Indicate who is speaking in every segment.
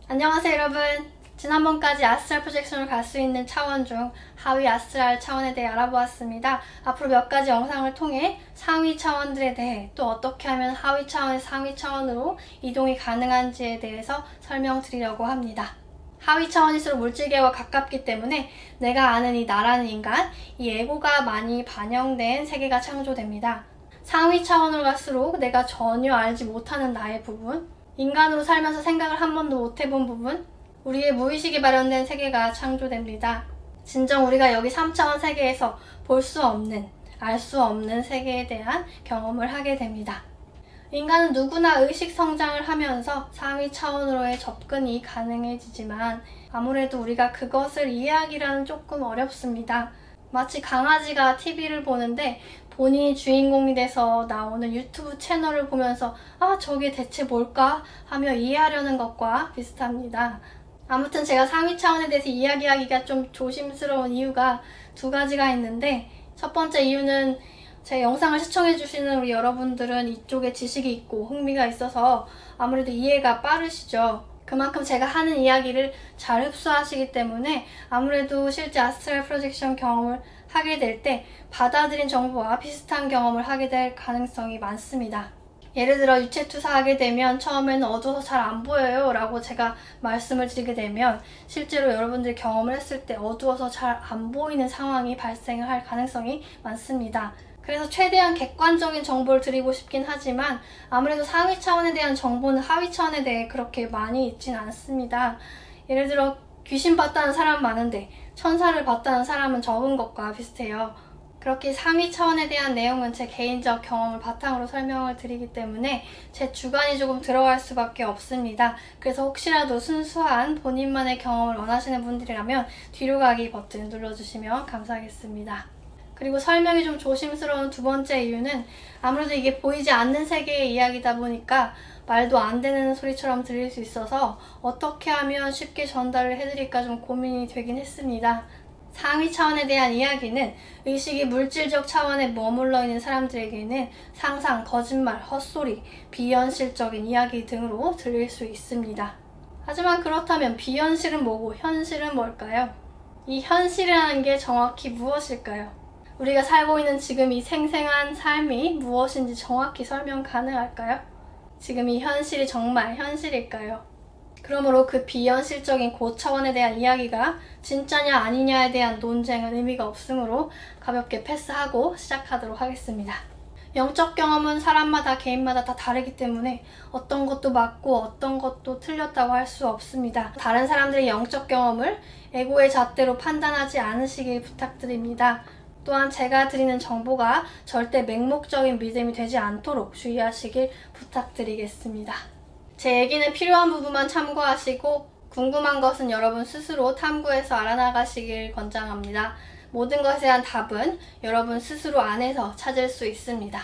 Speaker 1: 안녕하세요 여러분. 지난번까지 아스트랄 프로젝션을 갈 수 있는 차원 중 하위 아스트랄 차원에 대해 알아보았습니다. 앞으로 몇 가지 영상을 통해 상위 차원들에 대해 또 어떻게 하면 하위 차원에서 상위 차원으로 이동이 가능한지에 대해서 설명드리려고 합니다. 하위 차원일수록 물질계와 가깝기 때문에 내가 아는 이 나라는 인간, 이 에고가 많이 반영된 세계가 창조됩니다. 상위 차원으로 갈수록 내가 전혀 알지 못하는 나의 부분, 인간으로 살면서 생각을 한 번도 못 해본 부분, 우리의 무의식이 발현된 세계가 창조됩니다. 진정 우리가 여기 3차원 세계에서 볼 수 없는, 알 수 없는 세계에 대한 경험을 하게 됩니다. 인간은 누구나 의식 성장을 하면서 상위 차원으로의 접근이 가능해지지만 아무래도 우리가 그것을 이해하기라는 조금 어렵습니다. 마치 강아지가 TV를 보는데 본인이 주인공이 돼서 나오는 유튜브 채널을 보면서 저게 대체 뭘까 하며 이해하려는 것과 비슷합니다. 아무튼 제가 상위 차원에 대해서 이야기하기가 좀 조심스러운 이유가 두 가지가 있는데, 첫 번째 이유는 제 영상을 시청해주시는 우리 여러분들은 이쪽에 지식이 있고 흥미가 있어서 아무래도 이해가 빠르시죠. 그만큼 제가 하는 이야기를 잘 흡수하시기 때문에 아무래도 실제 아스트랄 프로젝션 경험을 하게 될 때 받아들인 정보와 비슷한 경험을 하게 될 가능성이 많습니다. 예를 들어 유체 투사하게 되면 처음에는 어두워서 잘 안 보여요 라고 제가 말씀을 드리게 되면 실제로 여러분들이 경험을 했을 때 어두워서 잘 안 보이는 상황이 발생을 할 가능성이 많습니다. 그래서 최대한 객관적인 정보를 드리고 싶긴 하지만 아무래도 상위 차원에 대한 정보는 하위 차원에 대해 그렇게 많이 있진 않습니다. 예를 들어 귀신 봤다는 사람 많은데 천사를 봤다는 사람은 적은 것과 비슷해요. 그렇게 상위 차원에 대한 내용은 제 개인적 경험을 바탕으로 설명을 드리기 때문에 제 주관이 조금 들어갈 수밖에 없습니다. 그래서 혹시라도 순수한 본인만의 경험을 원하시는 분들이라면 뒤로 가기 버튼 눌러주시면 감사하겠습니다. 그리고 설명이 좀 조심스러운 두 번째 이유는 아무래도 이게 보이지 않는 세계의 이야기다 보니까 말도 안 되는 소리처럼 들릴 수 있어서 어떻게 하면 쉽게 전달을 해드릴까 좀 고민이 되긴 했습니다. 상위 차원에 대한 이야기는 의식이 물질적 차원에 머물러 있는 사람들에게는 상상, 거짓말, 헛소리, 비현실적인 이야기 등으로 들릴 수 있습니다. 하지만 그렇다면 비현실은 뭐고 현실은 뭘까요? 이 현실이라는 게 정확히 무엇일까요? 우리가 살고 있는 지금 이 생생한 삶이 무엇인지 정확히 설명 가능할까요? 지금 이 현실이 정말 현실일까요? 그러므로 그 비현실적인 고차원에 대한 이야기가 진짜냐 아니냐에 대한 논쟁은 의미가 없으므로 가볍게 패스하고 시작하도록 하겠습니다. 영적 경험은 사람마다 개인마다 다 다르기 때문에 어떤 것도 맞고 어떤 것도 틀렸다고 할 수 없습니다. 다른 사람들의 영적 경험을 에고의 잣대로 판단하지 않으시길 부탁드립니다. 또한 제가 드리는 정보가 절대 맹목적인 믿음이 되지 않도록 주의하시길 부탁드리겠습니다. 제 얘기는 필요한 부분만 참고하시고 궁금한 것은 여러분 스스로 탐구해서 알아나가시길 권장합니다. 모든 것에 대한 답은 여러분 스스로 안에서 찾을 수 있습니다.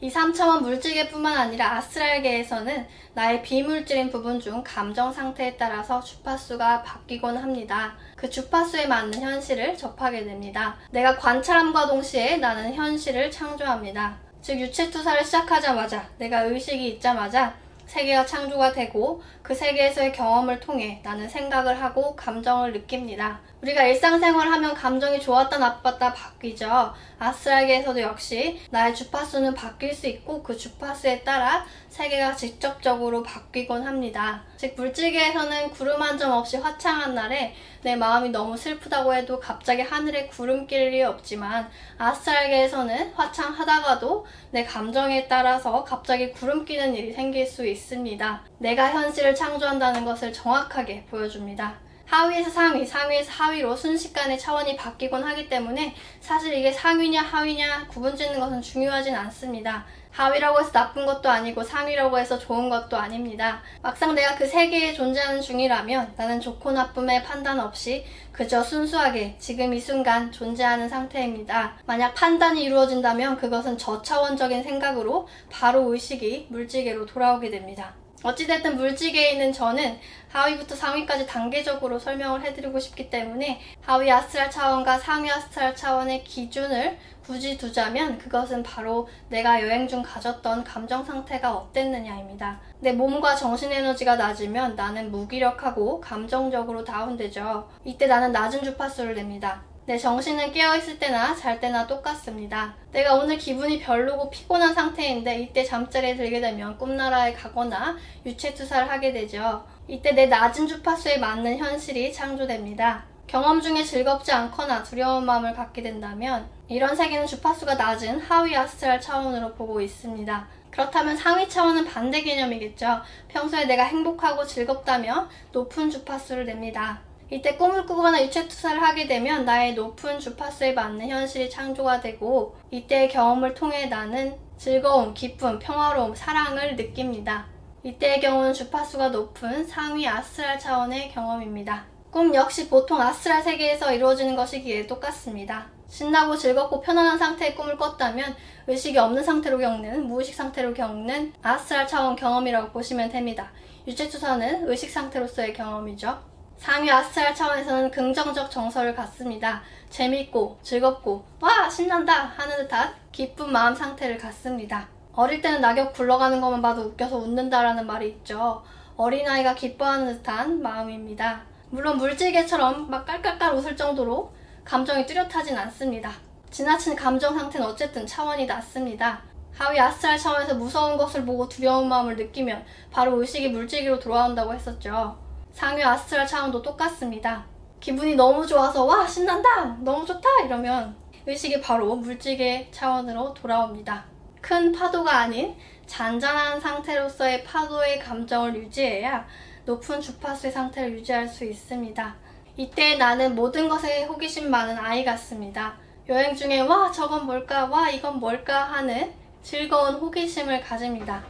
Speaker 1: 이 3차원 물질계뿐만 아니라 아스트랄계에서는 나의 비물질인 부분 중 감정 상태에 따라서 주파수가 바뀌곤 합니다. 그 주파수에 맞는 현실을 접하게 됩니다. 내가 관찰함과 동시에 나는 현실을 창조합니다. 즉 유체투사를 시작하자마자 내가 의식이 있자마자 세계가 창조가 되고 그 세계에서의 경험을 통해 나는 생각을 하고 감정을 느낍니다. 우리가 일상생활을 하면 감정이 좋았다 나빴다 바뀌죠. 아스트랄계에서도 역시 나의 주파수는 바뀔 수 있고 그 주파수에 따라 세계가 직접적으로 바뀌곤 합니다. 즉 물질계에서는 구름 한 점 없이 화창한 날에 내 마음이 너무 슬프다고 해도 갑자기 하늘에 구름 낄 일이 없지만 아스트랄계에서는 화창하다가도 내 감정에 따라서 갑자기 구름 끼는 일이 생길 수 있습니다. 내가 현실을 창조한다는 것을 정확하게 보여줍니다. 하위에서 상위, 상위에서 하위로 순식간에 차원이 바뀌곤 하기 때문에 사실 이게 상위냐 하위냐 구분짓는 것은 중요하진 않습니다. 하위라고 해서 나쁜 것도 아니고 상위라고 해서 좋은 것도 아닙니다. 막상 내가 그 세계에 존재하는 중이라면 나는 좋고 나쁨의 판단 없이 그저 순수하게 지금 이 순간 존재하는 상태입니다. 만약 판단이 이루어진다면 그것은 저차원적인 생각으로 바로 의식이 물질계로 돌아오게 됩니다. 어찌됐든 물질계에 있는 저는 하위부터 상위까지 단계적으로 설명을 해드리고 싶기 때문에 하위 아스트랄 차원과 상위 아스트랄 차원의 기준을 굳이 두자면 그것은 바로 내가 여행 중 가졌던 감정 상태가 어땠느냐입니다. 내 몸과 정신 에너지가 낮으면 나는 무기력하고 감정적으로 다운되죠. 이때 나는 낮은 주파수를 냅니다. 내 정신은 깨어있을 때나 잘 때나 똑같습니다. 내가 오늘 기분이 별로고 피곤한 상태인데 이때 잠자리에 들게 되면 꿈나라에 가거나 유체투사를 하게 되죠. 이때 내 낮은 주파수에 맞는 현실이 창조됩니다. 경험 중에 즐겁지 않거나 두려운 마음을 갖게 된다면 이런 세계는 주파수가 낮은 하위 아스트랄 차원으로 보고 있습니다. 그렇다면 상위 차원은 반대 개념이겠죠. 평소에 내가 행복하고 즐겁다면 높은 주파수를 냅니다. 이때 꿈을 꾸거나 유체투사를 하게 되면 나의 높은 주파수에 맞는 현실이 창조가 되고 이때의 경험을 통해 나는 즐거움, 기쁨, 평화로움, 사랑을 느낍니다. 이때의 경우는 주파수가 높은 상위 아스트랄 차원의 경험입니다. 꿈 역시 보통 아스트랄 세계에서 이루어지는 것이기에 똑같습니다. 신나고 즐겁고 편안한 상태의 꿈을 꿨다면 의식이 없는 상태로 겪는, 무의식 상태로 겪는 아스트랄 차원 경험이라고 보시면 됩니다. 유체투사는 의식 상태로서의 경험이죠. 상위 아스트랄 차원에서는 긍정적 정서를 갖습니다. 재밌고 즐겁고 와 신난다 하는 듯한 기쁜 마음 상태를 갖습니다. 어릴 때는 낙엽 굴러가는 것만 봐도 웃겨서 웃는다라는 말이 있죠. 어린아이가 기뻐하는 듯한 마음입니다. 물론 물질계처럼 막 깔깔깔 웃을 정도로 감정이 뚜렷하진 않습니다. 지나친 감정 상태는 어쨌든 차원이 낮습니다. 하위 아스트랄 차원에서 무서운 것을 보고 두려운 마음을 느끼면 바로 의식이 물질계로 돌아온다고 했었죠. 상위 아스트랄 차원도 똑같습니다. 기분이 너무 좋아서 와 신난다 너무 좋다 이러면 의식이 바로 물질계 차원으로 돌아옵니다. 큰 파도가 아닌 잔잔한 상태로서의 파도의 감정을 유지해야 높은 주파수의 상태를 유지할 수 있습니다. 이때 나는 모든 것에 호기심 많은 아이 같습니다. 여행 중에 와 저건 뭘까 와 이건 뭘까 하는 즐거운 호기심을 가집니다.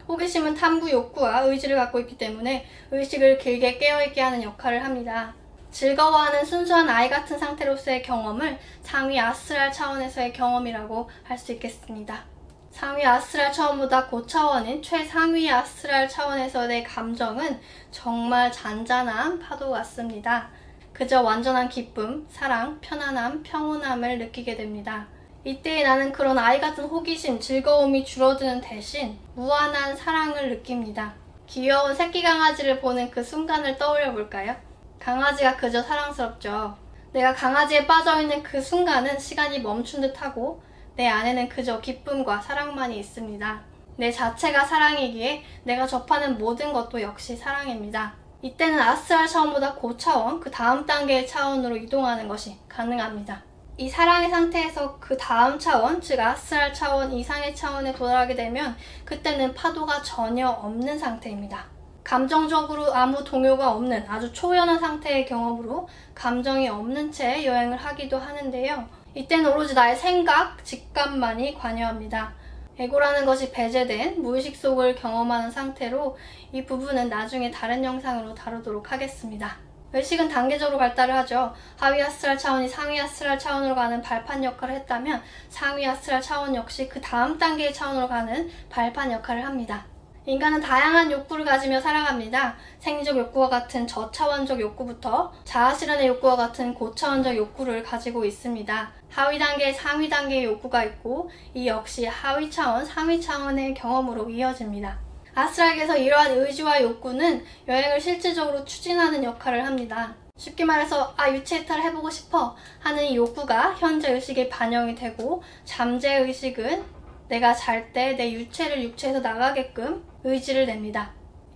Speaker 1: 호기심은 탐구 욕구와 의지를 갖고 있기 때문에 의식을 길게 깨어있게 하는 역할을 합니다. 즐거워하는 순수한 아이 같은 상태로서의 경험을 상위 아스트랄 차원에서의 경험이라고 할 수 있겠습니다. 상위 아스트랄 차원보다 고차원인 최상위 아스트랄 차원에서의 감정은 정말 잔잔한 파도 같습니다. 그저 완전한 기쁨, 사랑, 편안함, 평온함을 느끼게 됩니다. 이때 나는 그런 아이 같은 호기심, 즐거움이 줄어드는 대신 무한한 사랑을 느낍니다. 귀여운 새끼 강아지를 보는 그 순간을 떠올려 볼까요? 강아지가 그저 사랑스럽죠. 내가 강아지에 빠져있는 그 순간은 시간이 멈춘 듯하고 내 안에는 그저 기쁨과 사랑만이 있습니다. 내 자체가 사랑이기에 내가 접하는 모든 것도 역시 사랑입니다. 이때는 아스트랄 차원보다 고차원, 그 다음 단계의 차원으로 이동하는 것이 가능합니다. 이 사랑의 상태에서 그 다음 차원, 즉 아스트랄 차원 이상의 차원에 도달하게 되면 그때는 파도가 전혀 없는 상태입니다. 감정적으로 아무 동요가 없는 아주 초연한 상태의 경험으로 감정이 없는 채 여행을 하기도 하는데요. 이때는 오로지 나의 생각, 직감만이 관여합니다. 에고라는 것이 배제된 무의식 속을 경험하는 상태로 이 부분은 나중에 다른 영상으로 다루도록 하겠습니다. 의식은 단계적으로 발달을 하죠. 하위 아스트랄 차원이 상위 아스트랄 차원으로 가는 발판 역할을 했다면 상위 아스트랄 차원 역시 그 다음 단계의 차원으로 가는 발판 역할을 합니다. 인간은 다양한 욕구를 가지며 살아갑니다. 생리적 욕구와 같은 저차원적 욕구부터 자아실현의 욕구와 같은 고차원적 욕구를 가지고 있습니다. 하위 단계, 상위 단계의 욕구가 있고 이 역시 하위 차원, 상위 차원의 경험으로 이어집니다. 아스트랄계에서 이러한 의지와 욕구는 여행을 실질적으로 추진하는 역할을 합니다. 쉽게 말해서 유체이탈을 해보고 싶어 하는 이 욕구가 현재 의식에 반영이 되고 잠재의식은 내가 잘 때 내 유체를 육체에서 나가게끔 의지를 냅니다.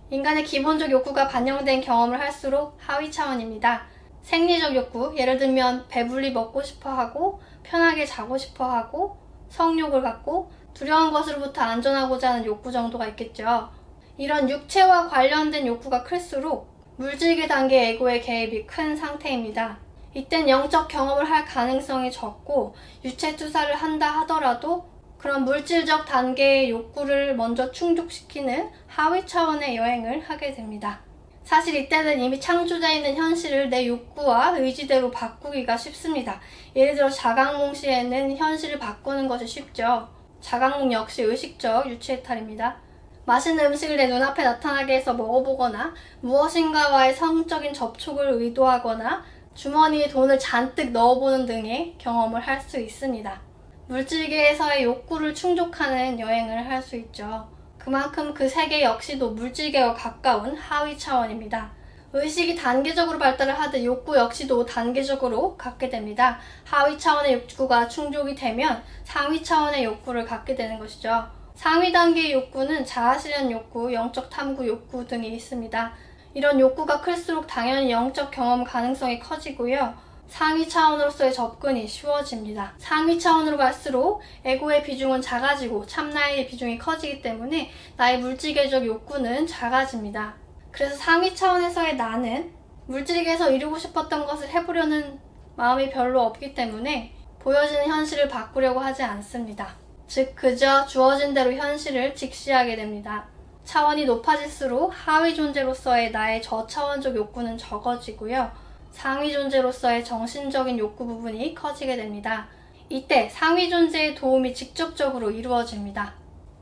Speaker 1: 인간의 기본적 욕구가 반영된 경험을 할수록 하위 차원입니다. 생리적 욕구, 예를 들면 배불리 먹고 싶어 하고 편하게 자고 싶어 하고 성욕을 갖고 두려운 것으로부터 안전하고자 하는 욕구 정도가 있겠죠. 이런 육체와 관련된 욕구가 클수록 물질계 단계 에고의 개입이 큰 상태입니다. 이땐 영적 경험을 할 가능성이 적고 유체 투사를 한다 하더라도 그런 물질적 단계의 욕구를 먼저 충족시키는 하위 차원의 여행을 하게 됩니다. 사실 이때는 이미 창조되어 있는 현실을 내 욕구와 의지대로 바꾸기가 쉽습니다. 예를 들어 자각몽 시에는 현실을 바꾸는 것이 쉽죠. 자각몽 역시 의식적 유체이탈입니다. 맛있는 음식을 내 눈앞에 나타나게 해서 먹어보거나 무엇인가와의 성적인 접촉을 의도하거나 주머니에 돈을 잔뜩 넣어보는 등의 경험을 할 수 있습니다. 물질계에서의 욕구를 충족하는 여행을 할 수 있죠. 그만큼 그 세계 역시도 물질계와 가까운 하위 차원입니다. 의식이 단계적으로 발달을 하듯 욕구 역시도 단계적으로 갖게 됩니다. 하위 차원의 욕구가 충족이 되면 상위 차원의 욕구를 갖게 되는 것이죠. 상위 단계의 욕구는 자아실현 욕구, 영적 탐구 욕구 등이 있습니다. 이런 욕구가 클수록 당연히 영적 경험 가능성이 커지고요. 상위 차원으로서의 접근이 쉬워집니다. 상위 차원으로 갈수록 에고의 비중은 작아지고 참나의 비중이 커지기 때문에 나의 물질계적 욕구는 작아집니다. 그래서 상위 차원에서의 나는 물질계에서 이루고 싶었던 것을 해보려는 마음이 별로 없기 때문에 보여지는 현실을 바꾸려고 하지 않습니다. 즉 그저 주어진 대로 현실을 직시하게 됩니다. 차원이 높아질수록 하위 존재로서의 나의 저차원적 욕구는 적어지고요. 상위 존재로서의 정신적인 욕구 부분이 커지게 됩니다. 이때 상위 존재의 도움이 직접적으로 이루어집니다.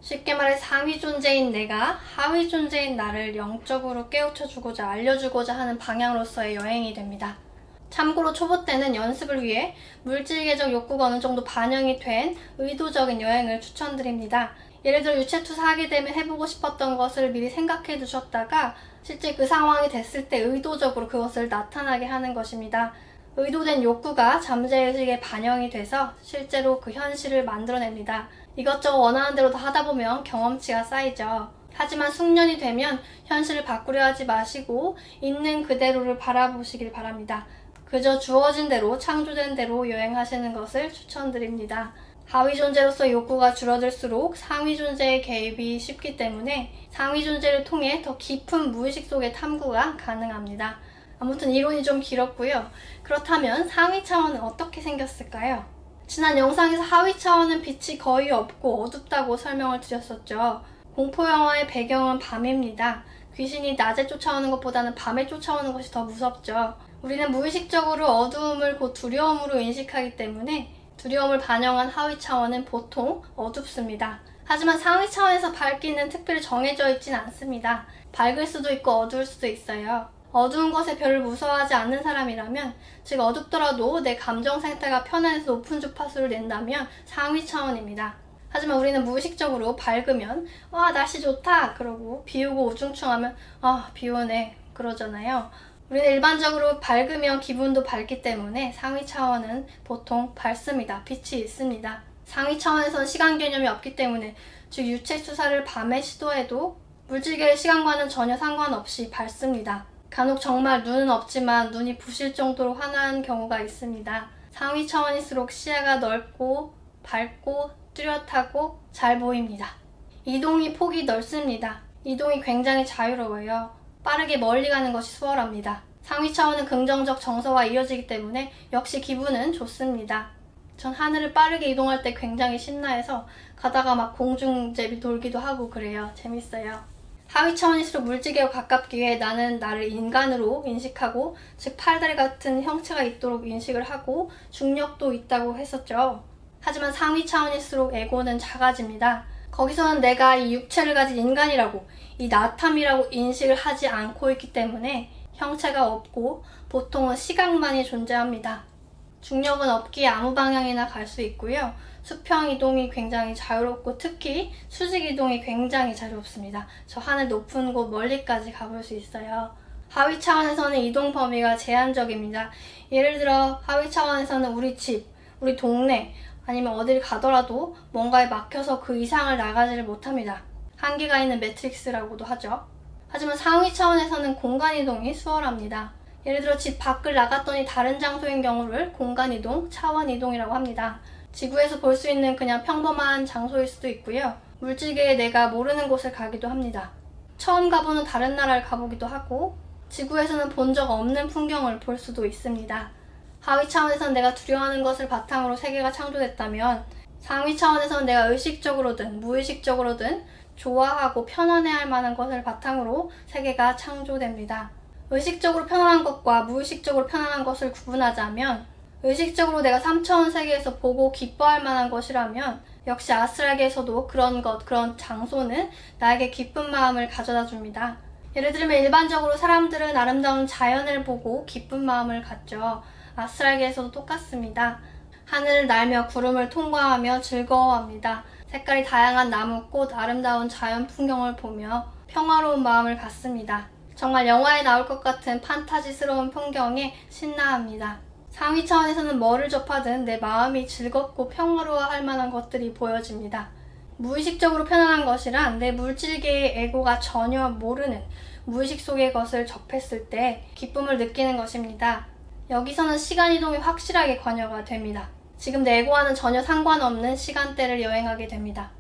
Speaker 1: 쉽게 말해 상위 존재인 내가 하위 존재인 나를 영적으로 깨우쳐주고자 알려주고자 하는 방향으로서의 여행이 됩니다. 참고로 초보 때는 연습을 위해 물질계적 욕구가 어느 정도 반영이 된 의도적인 여행을 추천드립니다. 예를 들어 유체투사 하게 되면 해보고 싶었던 것을 미리 생각해 두셨다가 실제 그 상황이 됐을 때 의도적으로 그것을 나타나게 하는 것입니다. 의도된 욕구가 잠재의식에 반영이 돼서 실제로 그 현실을 만들어냅니다. 이것저것 원하는 대로 다 하다 보면 경험치가 쌓이죠. 하지만 숙련이 되면 현실을 바꾸려 하지 마시고 있는 그대로를 바라보시길 바랍니다. 그저 주어진 대로 창조된 대로 여행하시는 것을 추천드립니다. 하위 존재로서 욕구가 줄어들수록 상위 존재의 개입이 쉽기 때문에 상위 존재를 통해 더 깊은 무의식 속의 탐구가 가능합니다. 아무튼 이론이 좀 길었고요. 그렇다면 상위 차원은 어떻게 생겼을까요? 지난 영상에서 하위 차원은 빛이 거의 없고 어둡다고 설명을 드렸었죠. 공포영화의 배경은 밤입니다. 귀신이 낮에 쫓아오는 것보다는 밤에 쫓아오는 것이 더 무섭죠. 우리는 무의식적으로 어두움을 곧 두려움으로 인식하기 때문에 두려움을 반영한 하위 차원은 보통 어둡습니다. 하지만 상위 차원에서 밝기는 특별히 정해져 있진 않습니다. 밝을 수도 있고 어두울 수도 있어요. 어두운 것에 별로 무서워하지 않는 사람이라면, 즉 어둡더라도 내 감정 상태가 편안해서 높은 주파수를 낸다면 상위 차원입니다. 하지만 우리는 무의식적으로 밝으면 와 날씨 좋다 그러고 비오고 우중충하면 아 비오네 그러잖아요. 우리는 일반적으로 밝으면 기분도 밝기 때문에 상위 차원은 보통 밝습니다. 빛이 있습니다. 상위 차원에서는 시간 개념이 없기 때문에, 즉 유체 수사를 밤에 시도해도 물질계의 시간과는 전혀 상관없이 밝습니다. 간혹 정말 눈은 없지만 눈이 부실 정도로 환한 경우가 있습니다. 상위 차원일수록 시야가 넓고 밝고 뚜렷하고 잘 보입니다. 이동이 폭이 넓습니다. 이동이 굉장히 자유로워요. 빠르게 멀리 가는 것이 수월합니다. 상위 차원은 긍정적 정서와 이어지기 때문에 역시 기분은 좋습니다. 전 하늘을 빠르게 이동할 때 굉장히 신나해서 가다가 막 공중제비 돌기도 하고 그래요. 재밌어요. 하위 차원일수록 물질계와 가깝기에 나는 나를 인간으로 인식하고, 즉 팔다리 같은 형체가 있도록 인식을 하고 중력도 있다고 했었죠. 하지만 상위 차원일수록 에고는 작아집니다. 거기서는 내가 이 육체를 가진 인간이라고, 이 나탐이라고 인식을 하지 않고 있기 때문에 형체가 없고 보통은 시각만이 존재합니다. 중력은 없기에 아무 방향이나 갈 수 있고요. 수평 이동이 굉장히 자유롭고 특히 수직 이동이 굉장히 자유롭습니다. 저 하늘 높은 곳 멀리까지 가볼 수 있어요. 하위 차원에서는 이동 범위가 제한적입니다. 예를 들어 하위 차원에서는 우리 집, 우리 동네, 아니면 어딜 가더라도 뭔가에 막혀서 그 이상을 나가지를 못합니다. 한계가 있는 매트릭스라고도 하죠. 하지만 상위 차원에서는 공간 이동이 수월합니다. 예를 들어 집 밖을 나갔더니 다른 장소인 경우를 공간 이동, 차원 이동이라고 합니다. 지구에서 볼 수 있는 그냥 평범한 장소일 수도 있고요. 물질계에 내가 모르는 곳을 가기도 합니다. 처음 가보는 다른 나라를 가보기도 하고, 지구에서는 본 적 없는 풍경을 볼 수도 있습니다. 하위 차원에선 내가 두려워하는 것을 바탕으로 세계가 창조됐다면, 상위 차원에선 내가 의식적으로든 무의식적으로든 좋아하고 편안해할 만한 것을 바탕으로 세계가 창조됩니다. 의식적으로 편안한 것과 무의식적으로 편안한 것을 구분하자면, 의식적으로 내가 3차원 세계에서 보고 기뻐할 만한 것이라면 역시 아스트랄계에서도 그런 장소는 나에게 기쁜 마음을 가져다 줍니다. 예를 들면 일반적으로 사람들은 아름다운 자연을 보고 기쁜 마음을 갖죠. 아스트랄계에서도 똑같습니다. 하늘을 날며 구름을 통과하며 즐거워합니다. 색깔이 다양한 나무, 꽃, 아름다운 자연 풍경을 보며 평화로운 마음을 갖습니다. 정말 영화에 나올 것 같은 판타지스러운 풍경에 신나합니다. 상위 차원에서는 뭐를 접하든 내 마음이 즐겁고 평화로워할 만한 것들이 보여집니다. 무의식적으로 편안한 것이란 내 물질계의 에고가 전혀 모르는 무의식 속의 것을 접했을 때 기쁨을 느끼는 것입니다. 여기서는 시간이동이 확실하게 관여가 됩니다. 지금 내 에고와는 전혀 상관없는 시간대를 여행하게 됩니다.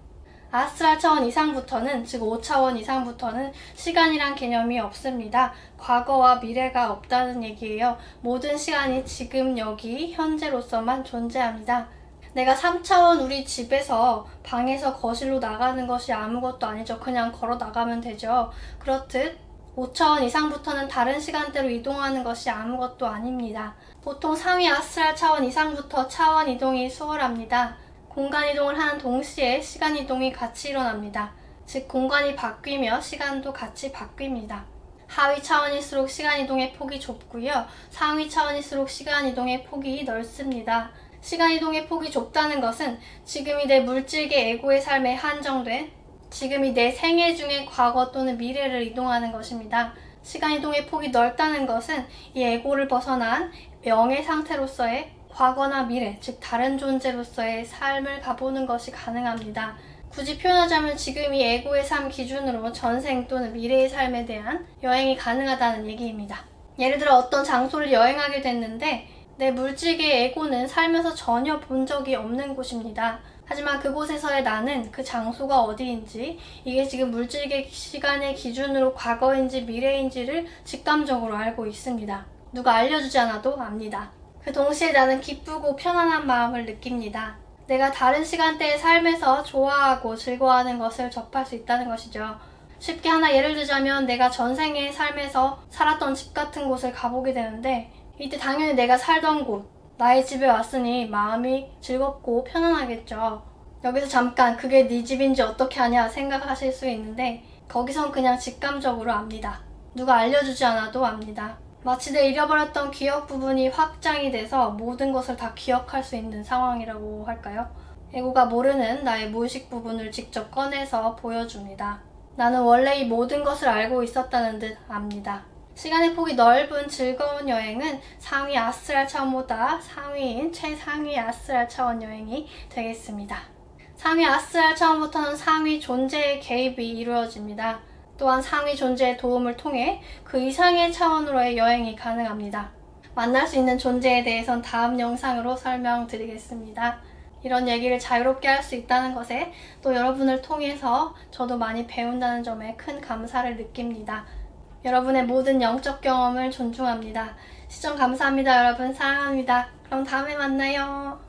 Speaker 1: 아스트랄 차원 이상부터는, 즉 5차원 이상부터는 시간이란 개념이 없습니다. 과거와 미래가 없다는 얘기예요. 모든 시간이 지금 여기 현재로서만 존재합니다. 내가 3차원 우리 집에서 방에서 거실로 나가는 것이 아무것도 아니죠. 그냥 걸어 나가면 되죠. 그렇듯 5차원 이상부터는 다른 시간대로 이동하는 것이 아무것도 아닙니다. 보통 상위 아스트랄 차원 이상부터 차원 이동이 수월합니다. 공간 이동을 하는 동시에 시간 이동이 같이 일어납니다. 즉 공간이 바뀌며 시간도 같이 바뀝니다. 하위 차원일수록 시간 이동의 폭이 좁고요. 상위 차원일수록 시간 이동의 폭이 넓습니다. 시간 이동의 폭이 좁다는 것은 지금이 내 물질계 에고의 삶에 한정된, 지금이 내 생애 중에 과거 또는 미래를 이동하는 것입니다. 시간 이동의 폭이 넓다는 것은 이 에고를 벗어난 명의 상태로서의 과거나 미래, 즉 다른 존재로서의 삶을 가보는 것이 가능합니다. 굳이 표현하자면 지금 이 에고의 삶 기준으로 전생 또는 미래의 삶에 대한 여행이 가능하다는 얘기입니다. 예를 들어 어떤 장소를 여행하게 됐는데 내 물질계의 에고는 살면서 전혀 본 적이 없는 곳입니다. 하지만 그곳에서의 나는 그 장소가 어디인지, 이게 지금 물질계 시간의 기준으로 과거인지 미래인지를 직감적으로 알고 있습니다. 누가 알려주지 않아도 압니다. 그 동시에 나는 기쁘고 편안한 마음을 느낍니다. 내가 다른 시간대의 삶에서 좋아하고 즐거워하는 것을 접할 수 있다는 것이죠. 쉽게 하나 예를 들자면 내가 전생의 삶에서 살았던 집 같은 곳을 가보게 되는데 이때 당연히 내가 살던 곳, 나의 집에 왔으니 마음이 즐겁고 편안하겠죠. 여기서 잠깐 그게 네 집인지 어떻게 아냐 생각하실 수 있는데 거기선 그냥 직감적으로 압니다. 누가 알려주지 않아도 압니다. 마치 내 잃어버렸던 기억 부분이 확장이 돼서 모든 것을 다 기억할 수 있는 상황이라고 할까요? 에고가 모르는 나의 무의식 부분을 직접 꺼내서 보여줍니다. 나는 원래 이 모든 것을 알고 있었다는 듯 압니다. 시간의 폭이 넓은 즐거운 여행은 상위 아스트랄 차원보다 상위인 최상위 아스트랄 차원 여행이 되겠습니다. 상위 아스트랄 차원부터는 상위 존재의 개입이 이루어집니다. 또한 상위 존재의 도움을 통해 그 이상의 차원으로의 여행이 가능합니다. 만날 수 있는 존재에 대해선 다음 영상으로 설명드리겠습니다. 이런 얘기를 자유롭게 할 수 있다는 것에 또 여러분을 통해서 저도 많이 배운다는 점에 큰 감사를 느낍니다. 여러분의 모든 영적 경험을 존중합니다. 시청 감사합니다. 여러분 사랑합니다. 그럼 다음에 만나요.